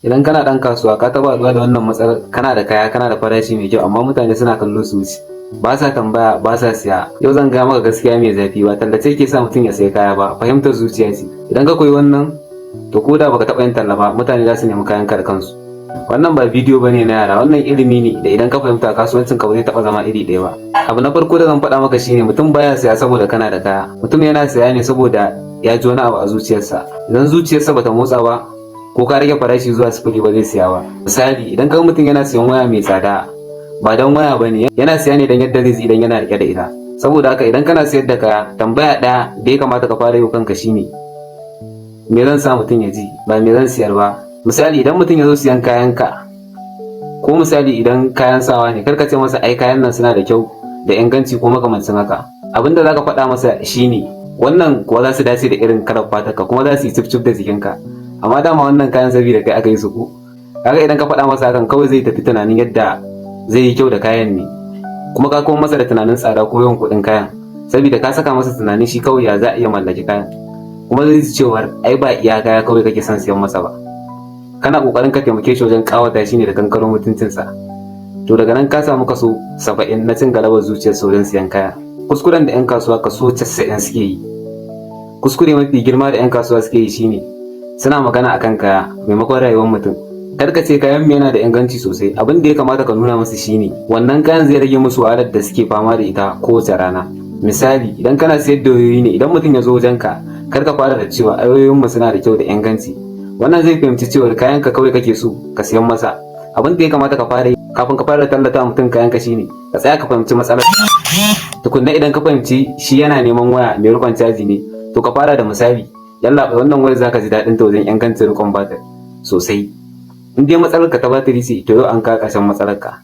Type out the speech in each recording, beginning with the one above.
Idan kana ɗan kasuwa ka taɓa haɗuwa da wannan matsalar, kana da kaya kana da farashi mai kyau amma mutane suna kallo su wuce, ba sa tambaya ba sa siya. Yau zan gaya maka gaskiya mai zafi, ba tallace ke sa mutum ya sayi kaya ba, fahimtar zuciya ce. Idan ka koyi wannan to ko da baka taɓa yin talla ba, mutane za su nemi kayan ka da kansu. Wannan ba bidiyo bane na yara, wannan ilimi ne da idan ka fahimta kasuwancin ka ba zai taɓa zama iri ɗaya ba. Abu na farko da zan faɗa maka shine mutum baya siya saboda kana da kaya, mutum yana siya ne saboda ya ji wani abu a zuciyarsa. Idan zuciyarsa bata motsa ba ko ka rage farashi zuwa sifili ba zai siya ba. Misali, idan ka mutum yana siyan waya mai tsada, ba don waya bane, yana siya ne don yadda zai ji idan yana rike da ita. Saboda haka idan kana siyar da kaya, tambaya ɗaya da ya kamata ka fara yi wa kanka shine me zan sa mutum ya ji, ba me zan siyar ba. Misali, idan mutum ya zo siyan kayan ka, ko misali idan kayan sawa ne, karka ce masa ai kayan nan suna da kyau da inganci ko makamancin haka. Abinda zaka faɗa masa shine wannan kuwa za su dace da irin kalar fatarka kuma za su yi cif da jikinka. Amma dama wannan kayan saboda kai aka yi su ko, kaga idan ka faɗa masa hakan kawai zai tafi tunanin yadda zai yi kyau da kayan ne, kuma ka kuma masa da tunanin tsada ko yawan kuɗin kayan, saboda ka saka masa tunanin shi kawai ya za a iya mallaki kayan, kuma zai ji cewar ai ba iya kaya kawai kake son siyan masa ba, kana kokarin ka taimake shi wajen kawata shi ne da kankaro mutuncinsa. To daga nan ka samu kaso 70 na cin galabar zuciyar saurin siyan kaya. Kuskuren da 'yan kasuwa kaso 90 suke yi, kuskure mafi girma da 'yan kasuwa suke yi shine suna magana akan kaya maimakon rayuwar mutum. Kar ka ce kayan mu yana da inganci sosai, abin da ya kamata ka nuna musu shine wannan kayan zai rage musu wahalar da suke fama da ita kowace rana. Misali, idan kana sayar da wayoyi ne, idan mutum ya zo wajen ka, kar ka fara da cewa wayoyin mu suna da kyau da inganci. Wannan zai fahimci cewa kayan ka kawai kake so ka siyan masa. Abin da ya kamata ka fara yi kafin ka fara tallata mutum kayan ka shine ka tsaya ka fahimci matsalar. Tukunna idan ka fahimci shi yana neman waya mai rukun caji ne, to ka fara da misali, yalla wannan wayar zaka ji daɗin ta wajen ingancin rikon batir sosai. In dai matsalar ka ta batiri ce, to yau an ka ƙarshen matsalar ka.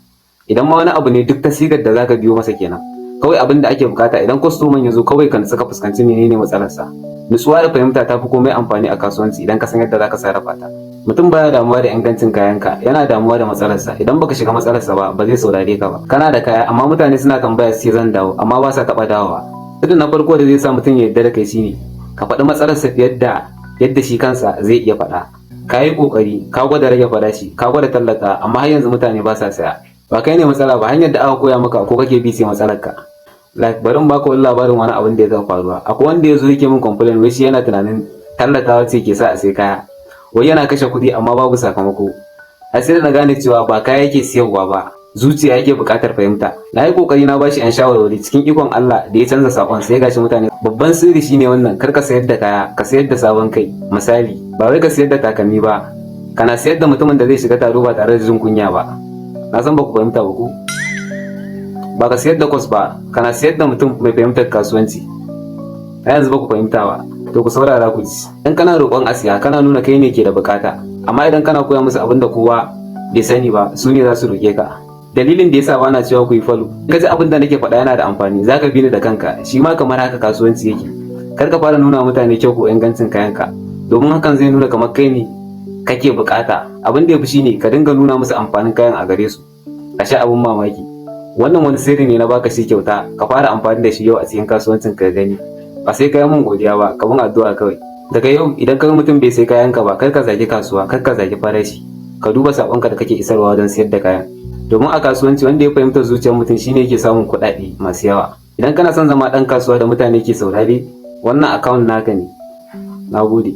Idan ma wani abu ne, duk tasigar da zaka biyo masa kenan. Kawai abin da ake bukata idan kwastoman ya zo, kawai ka nutsu ka fuskanci menene matsalarsa. Nutsuwa da fahimta ta fi komai amfani a kasuwanci idan ka san yadda zaka sarrafa ta. Mutum baya damuwa da ingancin kayanka, yana damuwa da matsalarsa. Idan baka shiga matsalarsa ba zai saurare ka ba. Kana da kaya amma mutane suna tambaya sai zan dawo, amma ba sa taɓa dawowa. Sirrin na farko da zai sa mutum ya yarda da kai shine ka faɗi matsalarsa fiye da yadda shi kansa zai iya faɗa. Ka yi ƙoƙari, ka gwada rage farashi, ka gwada tallata, amma har yanzu mutane ba sa saya. Ba kai ne matsala ba, hanyar da aka koya maka ko kake bi sai matsalarka. Like, bari in baka wani labarin wani abin da ya taɓa faruwa. Akwai wanda ya zo yake min complain wai shi yana tunanin tallatawa ce ke sa a sai kaya, wai yana kashe kuɗi amma babu sakamako. A sai da na gane cewa ba kaya yake siyarwa ba, zuciya yake buƙatar fahimta. Na yi ƙoƙari na bashi 'yan shawarwari, cikin ikon Allah da ya canza sakon sai gashi mutane. Babban sirri shine wannan, kar ka sayar da kaya, ka sayar da sabon kai. Misali, ba wai ka sayar da takalmi ba, kana sayar da mutumin da zai shiga taro ba tare da jin kunya ba. Na san ba ku fahimta ba ku. Ba ka sayar da kwas ba, kana sayar da mutum mai fahimtar kasuwanci. A yanzu ba ku fahimta ba, to ku saurara ku ji. Idan kana roƙon asiya, kana nuna kai ne ke da bukata, amma idan kana koya musu abin da kowa bai sani ba, su ne za su roƙe ka. Dalilin da yasa ba na cewa ku yi falo, ka ji abin da nake faɗa yana da amfani, za ka bi ni da kanka. Shi ma kamar haka kasuwanci yake. Kar ka fara nuna mutane kyau ko ingancin kayanka, domin hakan zai nuna kamar kai ne kake bukata. Abin da ya fi shine ka dinga nuna musu amfanin kayan a gare su. A sha abin mamaki. Wannan wani sirri ne na baka shi kyauta, ka fara amfani da shi yau a cikin kasuwancin ka gani. Ba sai ka yi mun godiya ba, ka mun addu'a kawai. Daga yau idan ka mutum bai sai kayanka ba, kar ka zagi kasuwa, kar ka zagi farashi. Ka duba sakonka da kake isarwa don sayar da kayan. Domin a kasuwanci wanda ya fahimta zuciyar mutum shine yake samun kuɗaɗe masu yawa. Idan kana son zama ɗan kasuwa da mutane ke saurare, wannan account naka ne. Na gode.